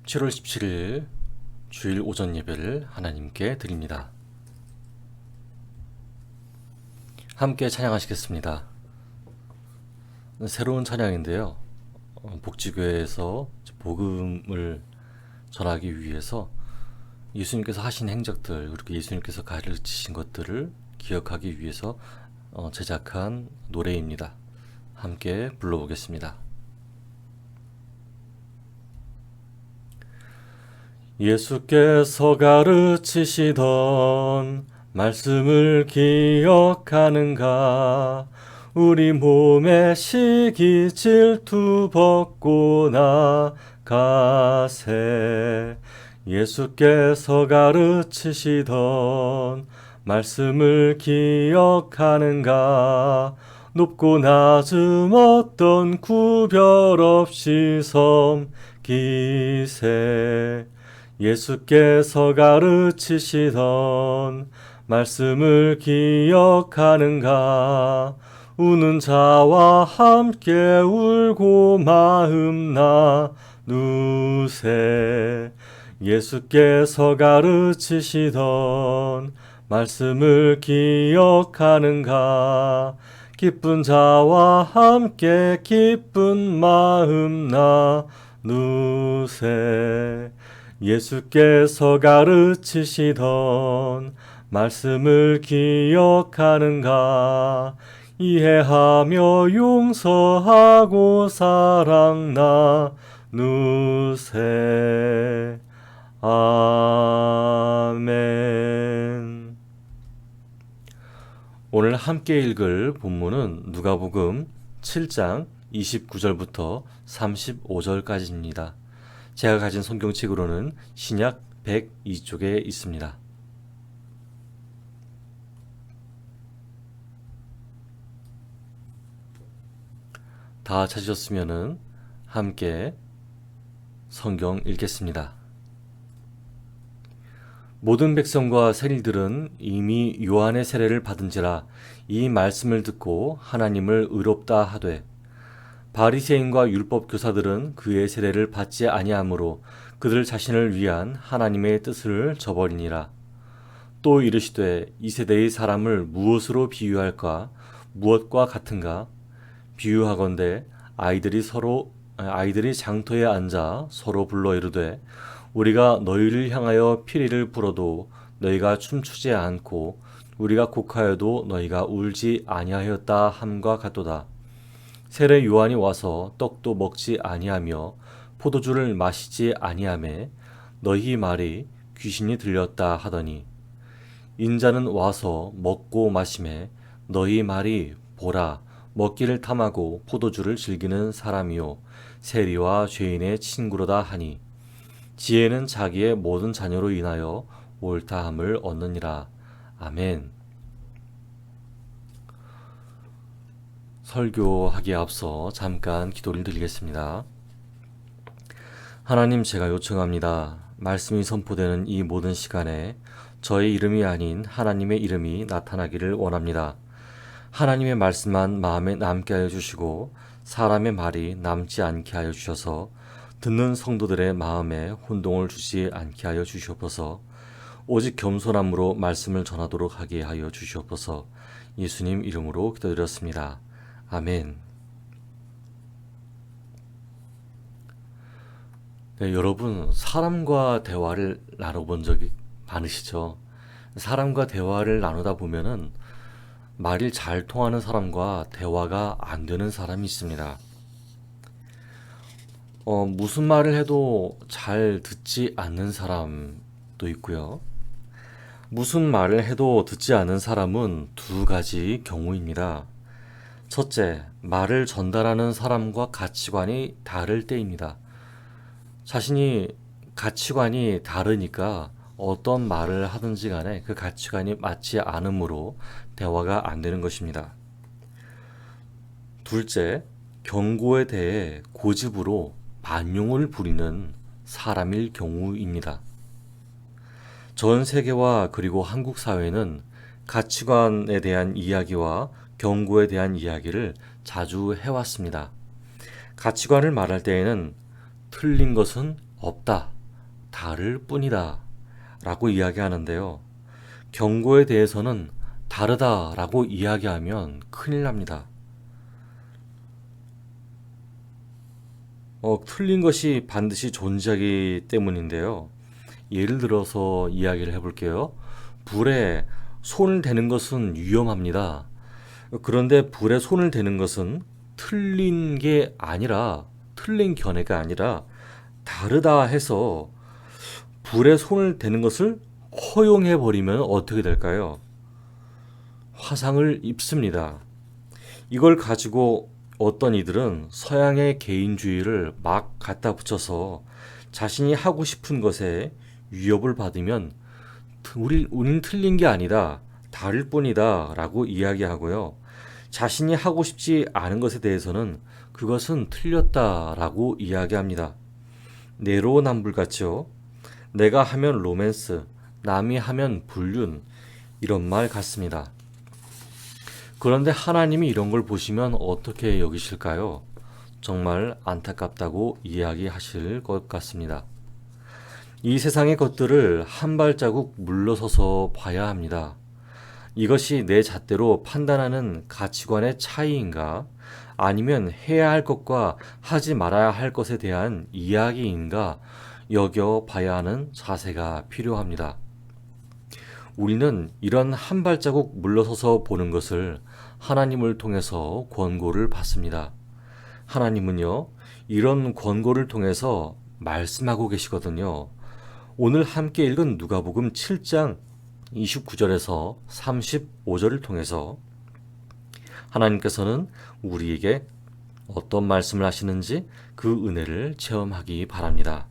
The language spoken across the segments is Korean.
7월 17일 주일 오전 예배를 하나님께 드립니다. 함께 찬양하시겠습니다. 새로운 찬양인데요. 복지교회에서 복음을 전하기 위해서 예수님께서 하신 행적들, 그리고 예수님께서 가르치신 것들을 기억하기 위해서 제작한 노래입니다. 함께 불러보겠습니다. 예수께서 가르치시던 말씀을 기억하는가? 우리 몸에 시기 질투 벗고 나가세. 예수께서 가르치시던 말씀을 기억하는가? 높고 낮음 어떤 구별 없이 섬기세. 예수께서 가르치시던 말씀을 기억하는가? 우는 자와 함께 울고 마음 나누세. 예수께서 가르치시던 말씀을 기억하는가? 기쁜 자와 함께 기쁜 마음 나누세. 예수께서 가르치시던 말씀을 기억하는가? 이해하며 용서하고 사랑 나누세. 아멘. 오늘 함께 읽을 본문은 누가복음 7장 29절부터 35절까지입니다. 제가 가진 성경책으로는 신약 102쪽에 있습니다. 다 찾으셨으면 함께 성경 읽겠습니다. 모든 백성과 세리들은 이미 요한의 세례를 받은지라 이 말씀을 듣고 하나님을 의롭다 하되, 바리새인과 율법 교사들은 그의 세례를 받지 아니하므로 그들 자신을 위한 하나님의 뜻을 저버리니라. 또 이르시되 이 세대의 사람을 무엇으로 비유할까? 무엇과 같은가? 비유하건대 아이들이 장터에 앉아 서로 불러 이르되, 우리가 너희를 향하여 피리를 불어도 너희가 춤추지 않고 우리가 곡하여도 너희가 울지 아니하였다 함과 같도다. 세례 요한이 와서 떡도 먹지 아니하며 포도주를 마시지 아니하매 너희 말이 귀신이 들렸다 하더니, 인자는 와서 먹고 마시매 너희 말이 보라 먹기를 탐하고 포도주를 즐기는 사람이요 세리와 죄인의 친구로다 하니, 지혜는 자기의 모든 자녀로 인하여 옳다함을 얻느니라. 아멘. 설교하기에 앞서 잠깐 기도를 드리겠습니다. 하나님, 제가 요청합니다. 말씀이 선포되는 이 모든 시간에 저의 이름이 아닌 하나님의 이름이 나타나기를 원합니다. 하나님의 말씀만 마음에 남게 하여 주시고 사람의 말이 남지 않게 하여 주셔서 듣는 성도들의 마음에 혼동을 주지 않게 하여 주시옵소서. 오직 겸손함으로 말씀을 전하도록 하게 하여 주시옵소서. 예수님 이름으로 기도드렸습니다. 아멘. 네, 여러분, 사람과 대화를 나눠본 적이 많으시죠? 사람과 대화를 나누다 보면은 말이 잘 통하는 사람과 대화가 안 되는 사람이 있습니다. 무슨 말을 해도 잘 듣지 않는 사람도 있고요. 무슨 말을 해도 듣지 않는 사람은 두 가지 경우입니다. 첫째, 말을 전달하는 사람과 가치관이 다를 때입니다. 자신이 가치관이 다르니까 어떤 말을 하든지 간에 그 가치관이 맞지 않으므로 대화가 안 되는 것입니다. 둘째, 경고에 대해 고집으로 반용을 부리는 사람일 경우입니다. 전 세계와 그리고 한국 사회는 가치관에 대한 이야기와 경고에 대한 이야기를 자주 해왔습니다. 가치관을 말할 때에는 틀린 것은 없다 다를 뿐이다 라고 이야기하는데요. 경고에 대해서는 다르다 라고 이야기하면 큰일 납니다. 틀린 것이 반드시 존재하기 때문인데요. 예를 들어서 이야기를 해볼게요. 불에 손을 대는 것은 위험합니다. 그런데 불에 손을 대는 것은 틀린 게 아니라, 틀린 견해가 아니라 다르다 해서 불에 손을 대는 것을 허용해 버리면 어떻게 될까요? 화상을 입습니다. 이걸 가지고 어떤 이들은 서양의 개인주의를 막 갖다 붙여서 자신이 하고 싶은 것에 위협을 받으면 우린 틀린 게 아니다, 다를 뿐이다 라고 이야기하고요. 자신이 하고 싶지 않은 것에 대해서는 그것은 틀렸다 라고 이야기합니다. 내로남불 같죠? 내가 하면 로맨스, 남이 하면 불륜, 이런 말 같습니다. 그런데 하나님이 이런 걸 보시면 어떻게 여기실까요? 정말 안타깝다고 이야기하실 것 같습니다. 이 세상의 것들을 한 발자국 물러서서 봐야 합니다. 이것이 내 잣대로 판단하는 가치관의 차이인가? 아니면 해야 할 것과 하지 말아야 할 것에 대한 이야기인가? 여겨봐야 하는 자세가 필요합니다. 우리는 이런 한 발자국 물러서서 보는 것을 하나님을 통해서 권고를 받습니다. 하나님은요, 이런 권고를 통해서 말씀하고 계시거든요. 오늘 함께 읽은 누가복음 7장 29절에서 35절을 통해서 하나님께서는 우리에게 어떤 말씀을 하시는지 그 은혜를 체험하기 바랍니다.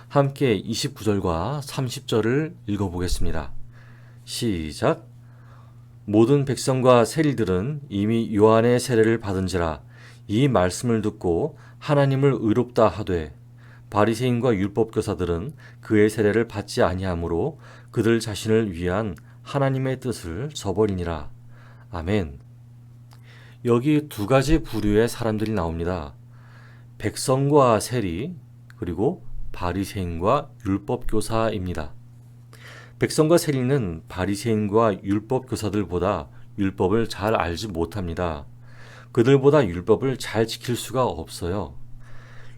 함께 29절과 30절을 읽어보겠습니다. 시작. 모든 백성과 세리들은 이미 요한의 세례를 받은지라 이 말씀을 듣고 하나님을 의롭다 하되 바리새인과 율법교사들은 그의 세례를 받지 아니하므로 그들 자신을 위한 하나님의 뜻을 저버리니라. 아멘. 여기 두 가지 부류의 사람들이 나옵니다. 백성과 세리, 그리고 바리새인과 율법교사입니다. 백성과 세리는 바리새인과 율법교사들보다 율법을 잘 알지 못합니다. 그들보다 율법을 잘 지킬 수가 없어요.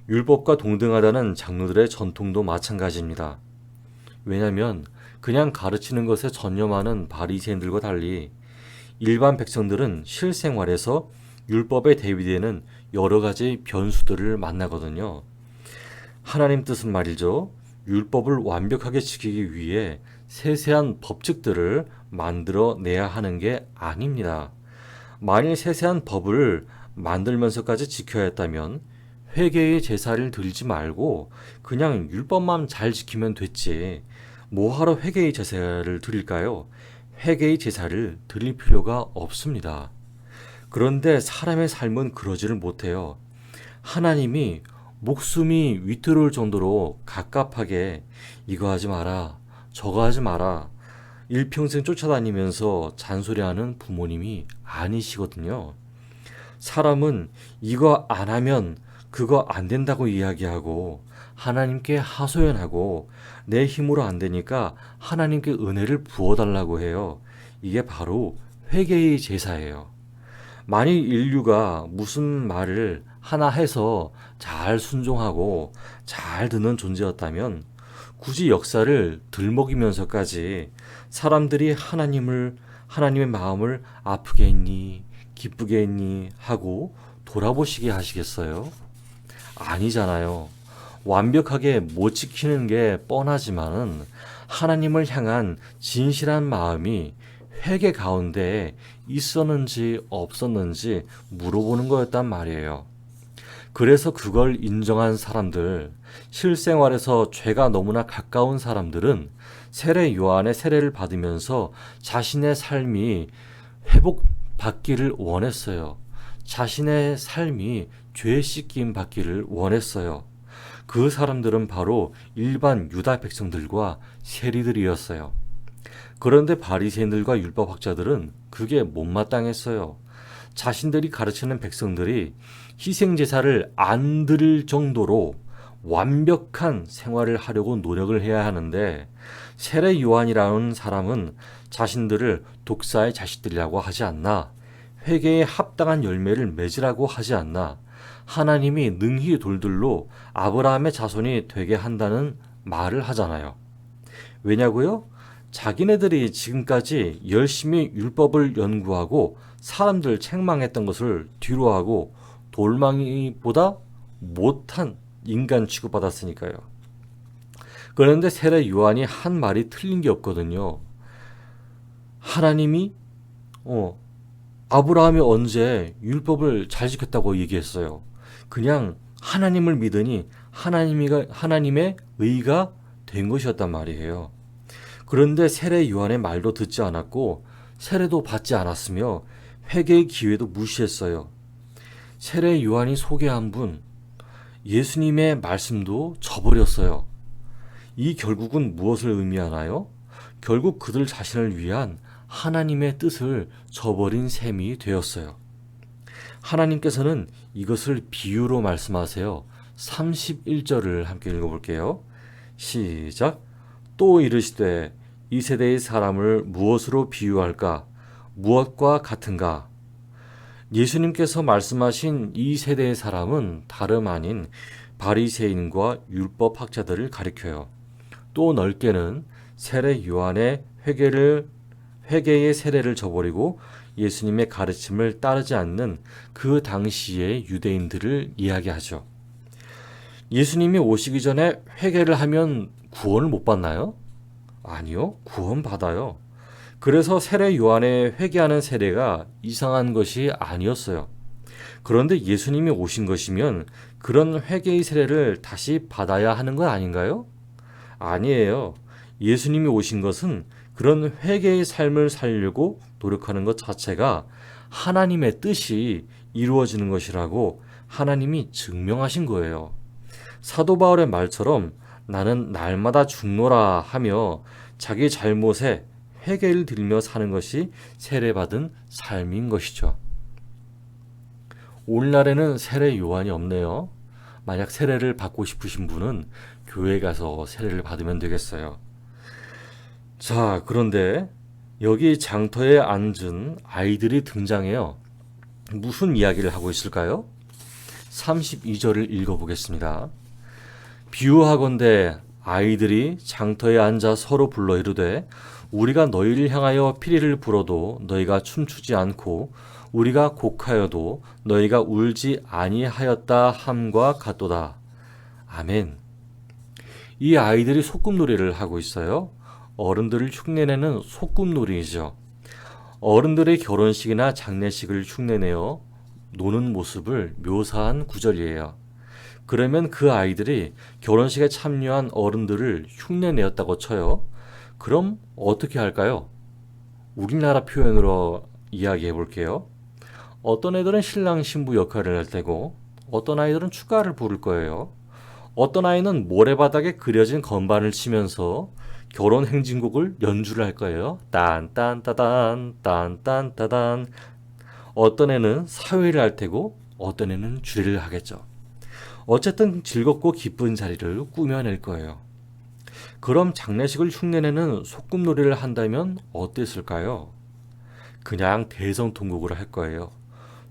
율법과 동등하다는 장로들의 전통도 마찬가지입니다. 왜냐하면 그냥 가르치는 것에 전념하는 바리새인들과 달리 일반 백성들은 실생활에서 율법에 대비되는 여러 가지 변수들을 만나거든요. 하나님 뜻은 말이죠. 율법을 완벽하게 지키기 위해 세세한 법칙들을 만들어내야 하는 게 아닙니다. 만일 세세한 법을 만들면서까지 지켜야 했다면 회개의 제사를 드리지 말고 그냥 율법만 잘 지키면 됐지. 뭐하러 회개의 제사를 드릴까요? 회개의 제사를 드릴 필요가 없습니다. 그런데 사람의 삶은 그러지를 못해요. 하나님이 목숨이 위태로울 정도로 갑갑하게 이거 하지 마라, 저거 하지 마라, 일평생 쫓아다니면서 잔소리하는 부모님이 아니시거든요. 사람은 이거 안 하면 그거 안 된다고 이야기하고 하나님께 하소연하고 내 힘으로 안 되니까 하나님께 은혜를 부어달라고 해요. 이게 바로 회개의 제사예요. 만일 인류가 무슨 말을 하나 해서 잘 순종하고 잘 듣는 존재였다면 굳이 역사를 들먹이면서까지 사람들이 하나님의 마음을 아프게 했니, 기쁘게 했니 하고 돌아보시게 하시겠어요? 아니잖아요. 완벽하게 못 지키는 게 뻔하지만은 하나님을 향한 진실한 마음이 회개 가운데 있었는지 없었는지 물어보는 거였단 말이에요. 그래서 그걸 인정한 사람들, 실생활에서 죄가 너무나 가까운 사람들은 세례 요한의 세례를 받으면서 자신의 삶이 회복받기를 원했어요. 자신의 삶이 죄 씻김 받기를 원했어요. 그 사람들은 바로 일반 유다 백성들과 세리들이었어요. 그런데 바리새인들과 율법학자들은 그게 못마땅했어요. 자신들이 가르치는 백성들이 희생제사를 안 드릴 정도로 완벽한 생활을 하려고 노력을 해야 하는데 세례 요한이라는 사람은 자신들을 독사의 자식들이라고 하지 않나, 회개에 합당한 열매를 맺으라고 하지 않나, 하나님이 능히 돌들로 아브라함의 자손이 되게 한다는 말을 하잖아요. 왜냐고요? 자기네들이 지금까지 열심히 율법을 연구하고 사람들 책망했던 것을 뒤로하고 돌망이보다 못한 인간 취급받았으니까요. 그런데 세례 요한이 한 말이 틀린 게 없거든요. 하나님이 아브라함이 언제 율법을 잘 지켰다고 얘기했어요. 그냥 하나님을 믿으니 하나님의 의가 된 것이었단 말이에요. 그런데 세례 요한의 말도 듣지 않았고 세례도 받지 않았으며 회개의 기회도 무시했어요. 세례 요한이 소개한 분, 예수님의 말씀도 저버렸어요. 이 결국은 무엇을 의미하나요? 결국 그들 자신을 위한 하나님의 뜻을 저버린 셈이 되었어요. 하나님께서는 이것을 비유로 말씀하세요. 31절을 함께 읽어볼게요. 시작. 또 이르시되 이 세대의 사람을 무엇으로 비유할까? 무엇과 같은가? 예수님께서 말씀하신 이 세대의 사람은 다름 아닌 바리새인과 율법학자들을 가리켜요. 또 넓게는 세례 요한의 회개의 세례를 저버리고 예수님의 가르침을 따르지 않는 그 당시의 유대인들을 이야기하죠. 예수님이 오시기 전에 회개를 하면 구원을 못 받나요? 아니요, 구원 받아요. 그래서 세례 요한의 회개하는 세례가 이상한 것이 아니었어요. 그런데 예수님이 오신 것이면 그런 회개의 세례를 다시 받아야 하는 건 아닌가요? 아니에요. 예수님이 오신 것은 그런 회개의 삶을 살려고 노력하는 것 자체가 하나님의 뜻이 이루어지는 것이라고 하나님이 증명하신 거예요. 사도 바울의 말처럼 나는 날마다 죽노라 하며 자기 잘못에 회개를 드리며 사는 것이 세례받은 삶인 것이죠. 오늘날에는 세례 요한이 없네요. 만약 세례를 받고 싶으신 분은 교회에 가서 세례를 받으면 되겠어요. 자, 그런데 여기 장터에 앉은 아이들이 등장해요. 무슨 이야기를 하고 있을까요? 32절을 읽어보겠습니다. 비유하건대 아이들이 장터에 앉아 서로 불러 이르되 우리가 너희를 향하여 피리를 불어도 너희가 춤추지 않고 우리가 곡하여도 너희가 울지 아니하였다 함과 같도다. 아멘. 이 아이들이 소꿉놀이를 하고 있어요. 어른들을 흉내내는 소꿉놀이이죠. 어른들의 결혼식이나 장례식을 흉내내어 노는 모습을 묘사한 구절이에요. 그러면 그 아이들이 결혼식에 참여한 어른들을 흉내내었다고 쳐요. 그럼 어떻게 할까요? 우리나라 표현으로 이야기해 볼게요. 어떤 애들은 신랑 신부 역할을 할 테고 어떤 아이들은 축가를 부를 거예요. 어떤 아이는 모래바닥에 그려진 건반을 치면서 결혼 행진곡을 연주를 할 거예요. 딴딴따단 딴딴따단. 어떤 애는 사회를 할 테고 어떤 애는 주례를 하겠죠. 어쨌든 즐겁고 기쁜 자리를 꾸며낼 거예요. 그럼 장례식을 흉내내는 소꿉놀이를 한다면 어땠을까요? 그냥 대성통곡을 할 거예요.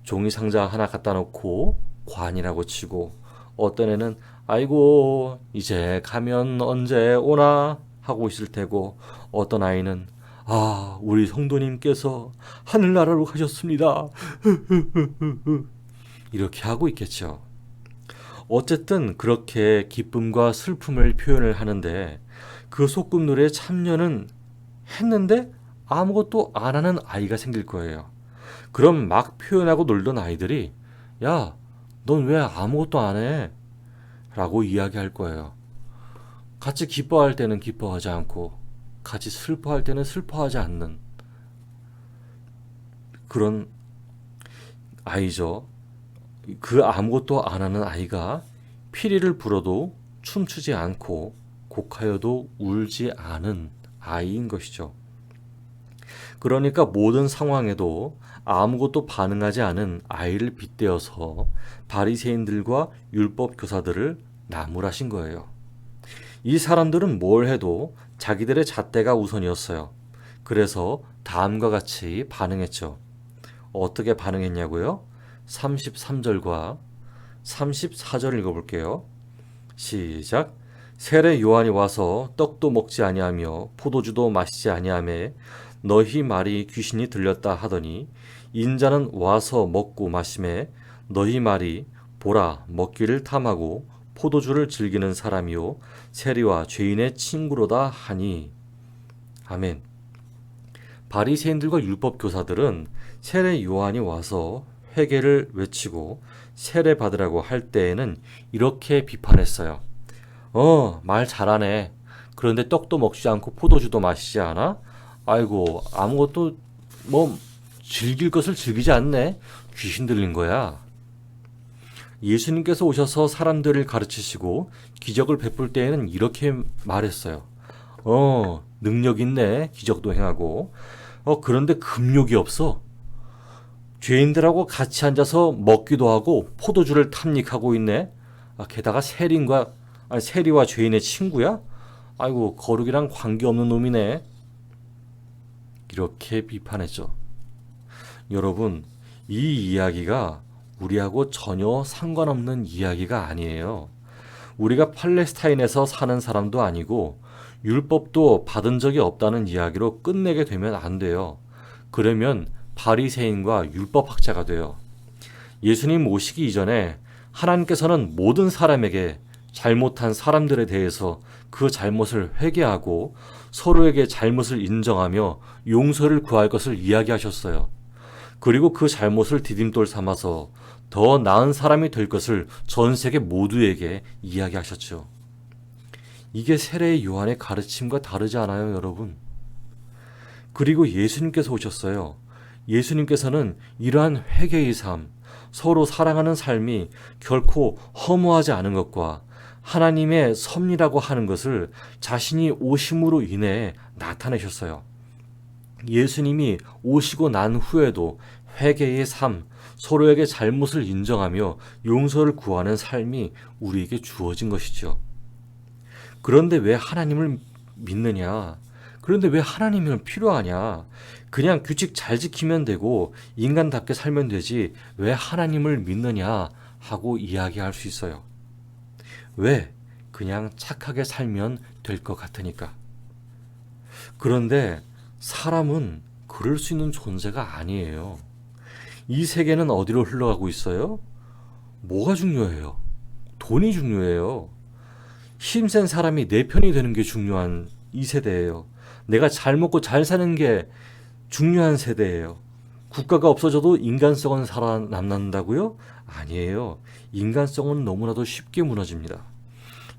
종이 상자 하나 갖다 놓고 관이라고 치고 어떤 애는 아이고 이제 가면 언제 오나 하고 있을 테고 어떤 아이는 아 우리 성도님께서 하늘나라로 가셨습니다 이렇게 하고 있겠죠. 어쨌든 그렇게 기쁨과 슬픔을 표현을 하는데 그 소꿉놀이에 참여는 했는데 아무것도 안 하는 아이가 생길 거예요. 그럼 막 표현하고 놀던 아이들이 야, 넌 왜 아무것도 안 해? 라고 이야기할 거예요. 같이 기뻐할 때는 기뻐하지 않고 같이 슬퍼할 때는 슬퍼하지 않는 그런 아이죠. 그 아무것도 안 하는 아이가 피리를 불어도 춤추지 않고 곡하여도 울지 않은 아이인 것이죠. 그러니까 모든 상황에도 아무것도 반응하지 않은 아이를 빗대어서 바리새인들과 율법 교사들을 나무라신 거예요. 이 사람들은 뭘 해도 자기들의 잣대가 우선이었어요. 그래서 다음과 같이 반응했죠. 어떻게 반응했냐고요? 33절과 34절 읽어볼게요. 시작. 세례 요한이 와서 떡도 먹지 아니하며 포도주도 마시지 아니하매 너희 말이 귀신이 들렸다 하더니 인자는 와서 먹고 마시매 너희 말이 보라 먹기를 탐하고 포도주를 즐기는 사람이요 세리와 죄인의 친구로다 하니. 아멘. 바리새인들과 율법 교사들은 세례 요한이 와서 회개를 외치고 세례 받으라고 할 때에는 이렇게 비판했어요. 말 잘하네. 그런데 떡도 먹지 않고 포도주도 마시지 않아? 아이고, 아무것도 즐길 것을 즐기지 않네. 귀신 들린 거야. 예수님께서 오셔서 사람들을 가르치시고 기적을 베풀 때에는 이렇게 말했어요. 능력 있네. 기적도 행하고. 그런데 금욕이 없어. 죄인들하고 같이 앉아서 먹기도 하고 포도주를 탐닉하고 있네. 게다가 세리와 죄인의 친구야? 아이고, 거룩이랑 관계없는 놈이네. 이렇게 비판했죠. 여러분, 이 이야기가 우리하고 전혀 상관없는 이야기가 아니에요. 우리가 팔레스타인에서 사는 사람도 아니고 율법도 받은 적이 없다는 이야기로 끝내게 되면 안 돼요. 그러면 바리새인과 율법학자가 돼요. 예수님 오시기 이전에 하나님께서는 모든 사람에게 잘못한 사람들에 대해서 그 잘못을 회개하고 서로에게 잘못을 인정하며 용서를 구할 것을 이야기하셨어요. 그리고 그 잘못을 디딤돌 삼아서 더 나은 사람이 될 것을 전 세계 모두에게 이야기하셨죠. 이게 세례 요한의 가르침과 다르지 않아요, 여러분? 그리고 예수님께서 오셨어요. 예수님께서는 이러한 회개의 삶, 서로 사랑하는 삶이 결코 허무하지 않은 것과 하나님의 섭리라고 하는 것을 자신이 오심으로 인해 나타내셨어요. 예수님이 오시고 난 후에도 회개의 삶, 서로에게 잘못을 인정하며 용서를 구하는 삶이 우리에게 주어진 것이죠. 그런데 왜 하나님을 믿느냐? 그런데 왜 하나님은 필요하냐? 그냥 규칙 잘 지키면 되고 인간답게 살면 되지 왜 하나님을 믿느냐 하고 이야기할 수 있어요. 왜? 그냥 착하게 살면 될 것 같으니까. 그런데 사람은 그럴 수 있는 존재가 아니에요. 이 세계는 어디로 흘러가고 있어요? 뭐가 중요해요? 돈이 중요해요. 힘센 사람이 내 편이 되는 게 중요한 이 세대예요. 내가 잘 먹고 잘 사는 게 중요한 세대예요. 국가가 없어져도 인간성은 살아남는다고요? 아니에요. 인간성은 너무나도 쉽게 무너집니다.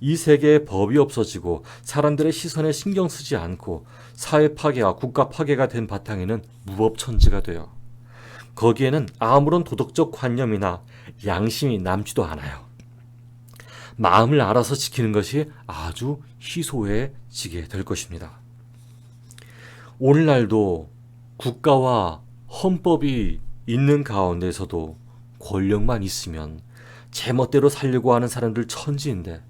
이 세계에 법이 없어지고 사람들의 시선에 신경 쓰지 않고 사회 파괴와 국가 파괴가 된 바탕에는 무법천지가 돼요. 거기에는 아무런 도덕적 관념이나 양심이 남지도 않아요. 마음을 알아서 지키는 것이 아주 희소해지게 될 것입니다. 오늘날도 국가와 헌법이 있는 가운데서도 권력만 있으면 제멋대로 살려고 하는 사람들 천지인데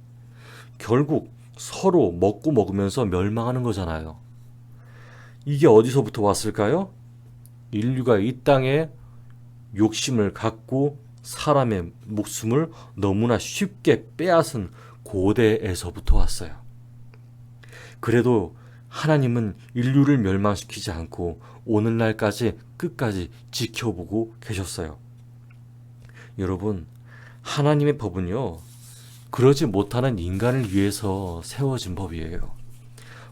결국 서로 먹고 먹으면서 멸망하는 거잖아요. 이게 어디서부터 왔을까요? 인류가 이 땅에 욕심을 갖고 사람의 목숨을 너무나 쉽게 빼앗은 고대에서부터 왔어요. 그래도 하나님은 인류를 멸망시키지 않고 오늘날까지 끝까지 지켜보고 계셨어요. 여러분, 하나님의 법은요, 그러지 못하는 인간을 위해서 세워진 법이에요.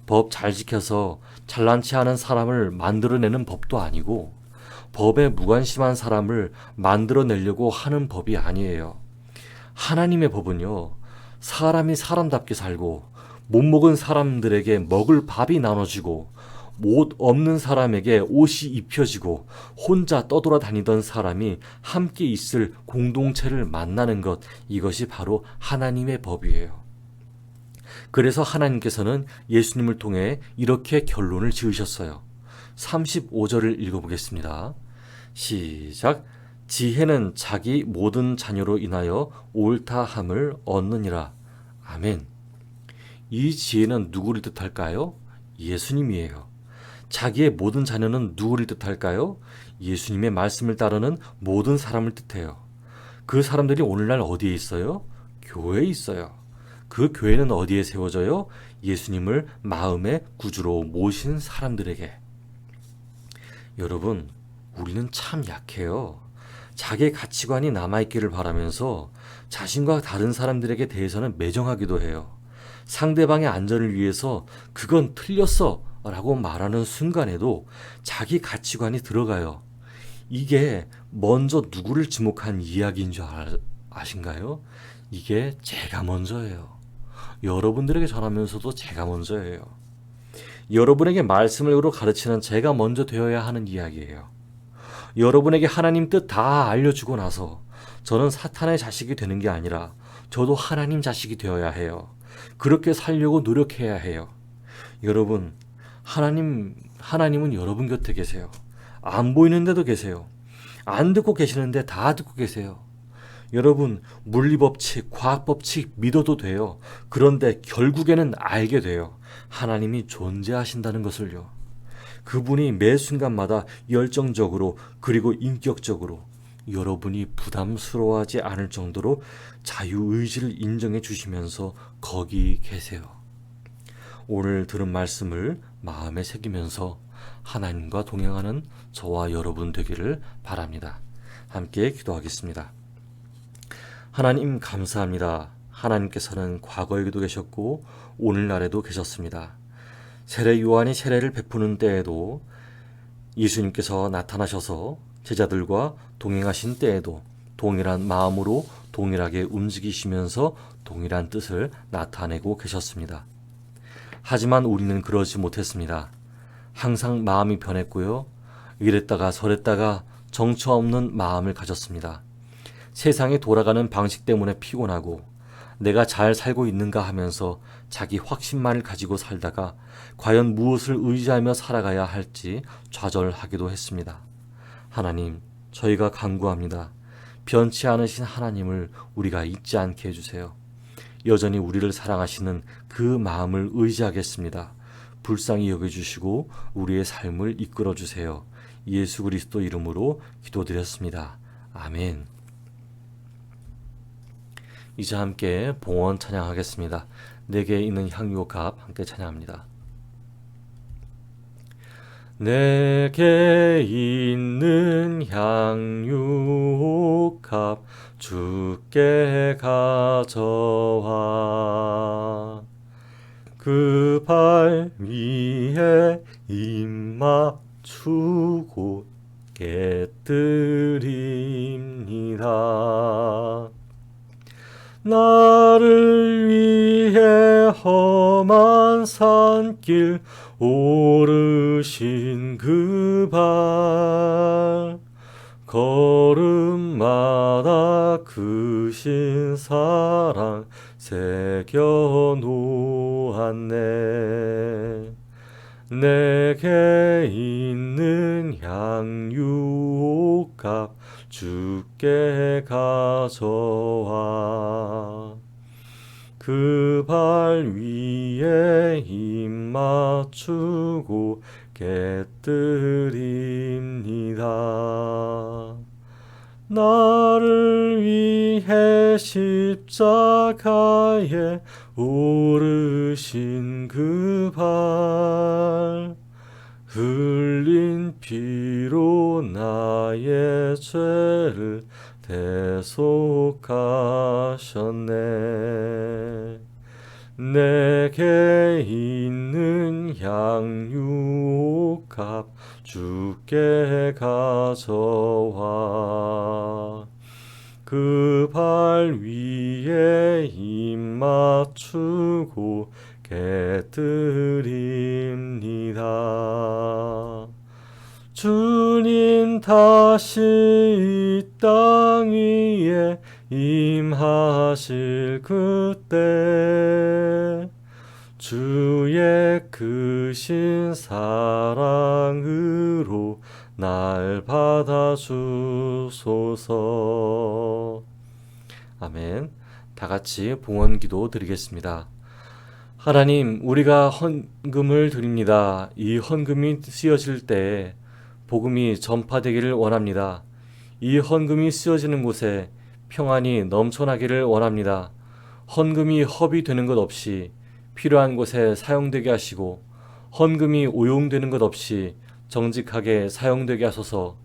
법 잘 지켜서 잘난치 않은 사람을 만들어내는 법도 아니고 법에 무관심한 사람을 만들어내려고 하는 법이 아니에요. 하나님의 법은요, 사람이 사람답게 살고 못 먹은 사람들에게 먹을 밥이 나눠지고 옷 없는 사람에게 옷이 입혀지고 혼자 떠돌아다니던 사람이 함께 있을 공동체를 만나는 것, 이것이 바로 하나님의 법이에요. 그래서 하나님께서는 예수님을 통해 이렇게 결론을 지으셨어요. 35절을 읽어보겠습니다. 시작. 지혜는 자기 모든 자녀로 인하여 옳다함을 얻느니라. 아멘. 이 지혜는 누구를 뜻할까요? 예수님이에요. 자기의 모든 자녀는 누구를 뜻할까요? 예수님의 말씀을 따르는 모든 사람을 뜻해요. 그 사람들이 오늘날 어디에 있어요? 교회에 있어요. 그 교회는 어디에 세워져요? 예수님을 마음의 구주로 모신 사람들에게. 여러분, 우리는 참 약해요. 자기의 가치관이 남아있기를 바라면서 자신과 다른 사람들에게 대해서는 매정하기도 해요. 상대방의 안전을 위해서 그건 틀렸어 라고 말하는 순간에도 자기 가치관이 들어가요. 이게 먼저 누구를 지목한 이야기인 줄 아신가요? 이게 제가 먼저예요. 여러분들에게 전하면서도 제가 먼저예요. 여러분에게 말씀을 가르치는 제가 먼저 되어야 하는 이야기예요. 여러분에게 하나님 뜻 다 알려주고 나서 저는 사탄의 자식이 되는 게 아니라 저도 하나님 자식이 되어야 해요. 그렇게 살려고 노력해야 해요. 여러분, 하나님은 여러분 곁에 계세요. 안 보이는데도 계세요. 안 듣고 계시는데 다 듣고 계세요. 여러분, 물리법칙, 과학법칙 믿어도 돼요. 그런데 결국에는 알게 돼요. 하나님이 존재하신다는 것을요. 그분이 매 순간마다 열정적으로 그리고 인격적으로 여러분이 부담스러워하지 않을 정도로 자유의지를 인정해 주시면서 거기 계세요. 오늘 들은 말씀을 마음에 새기면서 하나님과 동행하는 저와 여러분 되기를 바랍니다. 함께 기도하겠습니다. 하나님 감사합니다. 하나님께서는 과거에도 계셨고 오늘날에도 계셨습니다. 세례 요한이 세례를 베푸는 때에도 예수님께서 나타나셔서 제자들과 동행하신 때에도 동일한 마음으로 동일하게 움직이시면서 동일한 뜻을 나타내고 계셨습니다. 하지만 우리는 그러지 못했습니다. 항상 마음이 변했고요. 이랬다가 저랬다가 정처 없는 마음을 가졌습니다. 세상에 돌아가는 방식 때문에 피곤하고 내가 잘 살고 있는가 하면서 자기 확신만을 가지고 살다가 과연 무엇을 의지하며 살아가야 할지 좌절하기도 했습니다. 하나님, 저희가 간구합니다. 변치 않으신 하나님을 우리가 잊지 않게 해주세요. 여전히 우리를 사랑하시는 그 마음을 의지하겠습니다. 불쌍히 여겨주시고 우리의 삶을 이끌어주세요. 예수 그리스도 이름으로 기도드렸습니다. 아멘. 이제 함께 봉헌 찬양하겠습니다. 내게 있는 향유값 함께 찬양합니다. 내게 있는 향유값 주께 가져와 그 발 위에 입 맞추고 깨뜨립니다. 나를 위해 험한 산길 오르신 그 발 걸음마다 크신 사랑 새겨 놓았네. 내게 있는 향유값 주께 가져와 그 발 위에 입 맞추고 깨뜨립니다. 나를 위해 십자가에 오르신 그 발 흘린 피로 나의 죄를 대속하셨네. 내게 있는 향유값 주께 가져와 그 발 위에 입 맞추고 깨뜨립니다. 주님 다시 이 땅 위에 임하실 그때 주의 크신 사랑으로 날 받아주소서. 아멘. 다 같이 봉헌 기도 드리겠습니다. 하나님, 우리가 헌금을 드립니다. 이 헌금이 쓰여질 때 복음이 전파되기를 원합니다. 이 헌금이 쓰여지는 곳에 평안이 넘쳐나기를 원합니다. 헌금이 허비되는 것 없이 필요한 곳에 사용되게 하시고 헌금이 오용되는 것 없이 정직하게 사용되게 하소서.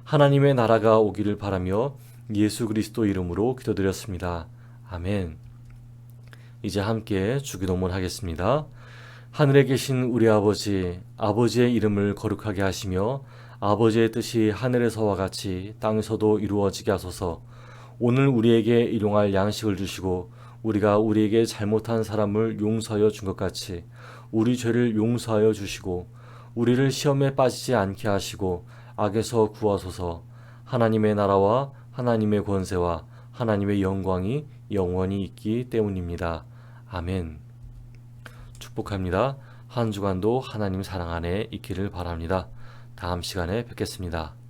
하나님의 나라가 오기를 바라며 예수 그리스도 이름으로 기도드렸습니다. 아멘. 이제 함께 주기도문 하겠습니다. 하늘에 계신 우리 아버지, 아버지의 이름을 거룩하게 하시며 아버지의 뜻이 하늘에서와 같이 땅에서도 이루어지게 하소서. 오늘 우리에게 일용할 양식을 주시고 우리가 우리에게 잘못한 사람을 용서하여 준 것 같이 우리 죄를 용서하여 주시고 우리를 시험에 빠지지 않게 하시고 악에서 구하소서. 하나님의 나라와 하나님의 권세와 하나님의 영광이 영원히 있기 때문입니다. 아멘. 축복합니다. 한 주간도 하나님 사랑 안에 있기를 바랍니다. 다음 시간에 뵙겠습니다.